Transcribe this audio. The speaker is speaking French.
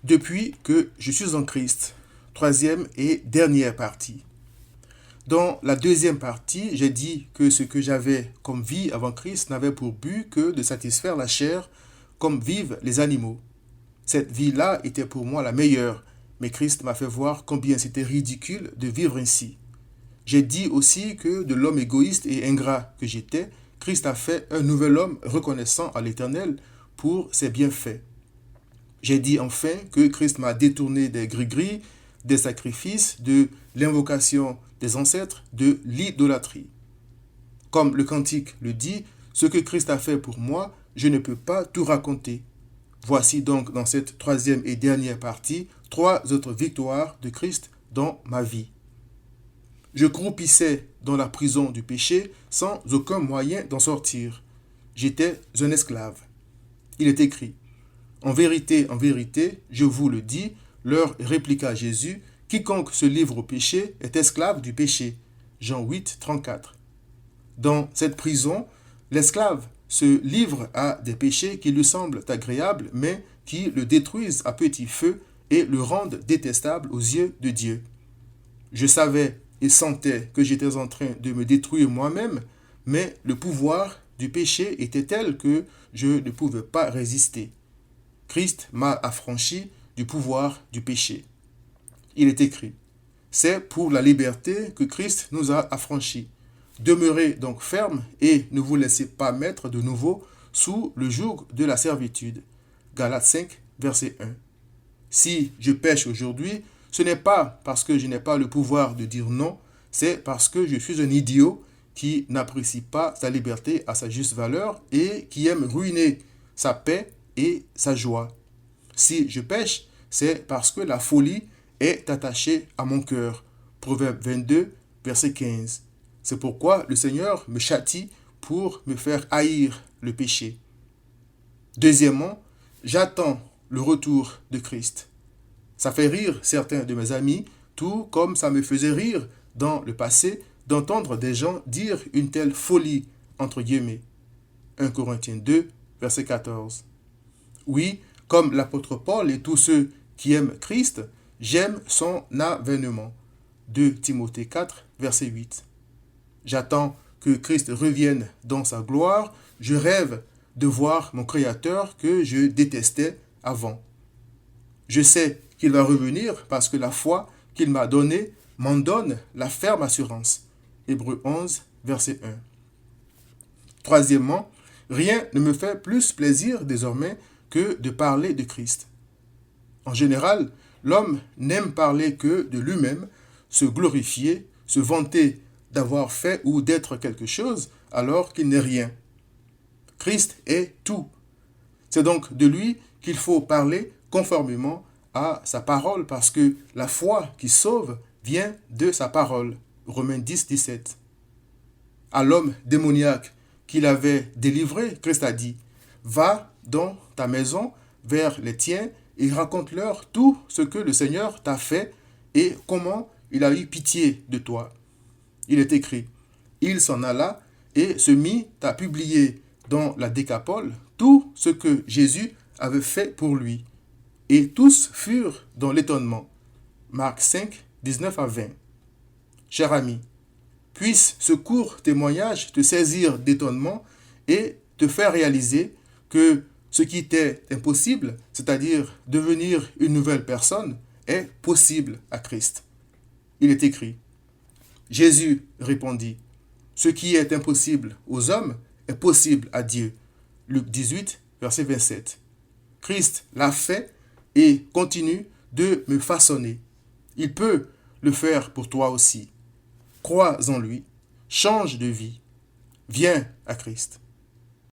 depuis que je suis en Christ. Troisième et dernière partie. Dans la deuxième partie, j'ai dit que ce que j'avais comme vie avant Christ n'avait pour but que de satisfaire la chair comme vivent les animaux. Cette vie-là était pour moi la meilleure, mais Christ m'a fait voir combien c'était ridicule de vivre ainsi. J'ai dit aussi que de l'homme égoïste et ingrat que j'étais, Christ a fait un nouvel homme reconnaissant à l'Éternel pour ses bienfaits. J'ai dit enfin que Christ m'a détourné des gris-gris, des sacrifices, de l'invocation des ancêtres, de l'idolâtrie. Comme le cantique le dit, ce que Christ a fait pour moi, je ne peux pas tout raconter. Voici donc dans cette troisième et dernière partie, 3 autres victoires de Christ dans ma vie. Je croupissais dans la prison du péché sans aucun moyen d'en sortir. J'étais un esclave. Il est écrit, en vérité, je vous le dis, leur répliqua Jésus, quiconque se livre au péché est esclave du péché. Jean 8, 34. Dans cette prison, l'esclave se livre à des péchés qui lui semblent agréables, mais qui le détruisent à petit feu et le rendent détestable aux yeux de Dieu. Je savais et sentais que j'étais en train de me détruire moi-même, mais le pouvoir du péché était tel que je ne pouvais pas résister. Christ m'a affranchi du pouvoir du péché. Il est écrit, c'est pour la liberté que Christ nous a affranchis. Demeurez donc fermes et ne vous laissez pas mettre de nouveau sous le joug de la servitude. Galates 5, verset 1. Si je pêche aujourd'hui, ce n'est pas parce que je n'ai pas le pouvoir de dire non, c'est parce que je suis un idiot qui n'apprécie pas sa liberté à sa juste valeur et qui aime ruiner sa paix et sa joie. Si je pêche, c'est parce que la folie est attachée à mon cœur. Proverbe 22, verset 15. C'est pourquoi le Seigneur me châtie pour me faire haïr le péché. Deuxièmement, j'attends le retour de Christ. Ça fait rire certains de mes amis, tout comme ça me faisait rire dans le passé d'entendre des gens dire une telle folie, entre guillemets. 1 Corinthiens 2, verset 14. Oui, comme l'apôtre Paul et tous ceux qui aiment Christ, j'aime son avènement. 2 Timothée 4, verset 8. J'attends que Christ revienne dans sa gloire. Je rêve de voir mon Créateur que je détestais avant. Je sais qu'il va revenir parce que la foi qu'il m'a donnée m'en donne la ferme assurance. Hébreux 11, verset 1. Troisièmement, rien ne me fait plus plaisir désormais que de parler de Christ. En général, l'homme n'aime parler que de lui-même, se glorifier, se vanter d'avoir fait ou d'être quelque chose alors qu'il n'est rien. Christ est tout. C'est donc de lui qu'il faut parler conformément à sa parole parce que la foi qui sauve vient de sa parole. Romains 10, 17. À l'homme démoniaque qu'il avait délivré, Christ a dit, va dans ta maison vers les tiens et raconte-leur tout ce que le Seigneur t'a fait et comment il a eu pitié de toi. Il est écrit, il s'en alla et se mit à publier dans la Décapole tout ce que Jésus avait fait pour lui. Et tous furent dans l'étonnement. Marc 5, 19 à 20. Cher ami, puisse ce court témoignage te saisir d'étonnement et te faire réaliser que ce qui était impossible, c'est-à-dire devenir une nouvelle personne, est possible à Christ. Il est écrit, Jésus répondit, ce qui est impossible aux hommes est possible à Dieu. Luc 18, verset 27. Christ l'a fait et continue de me façonner. Il peut le faire pour toi aussi. Crois en lui, change de vie, viens à Christ.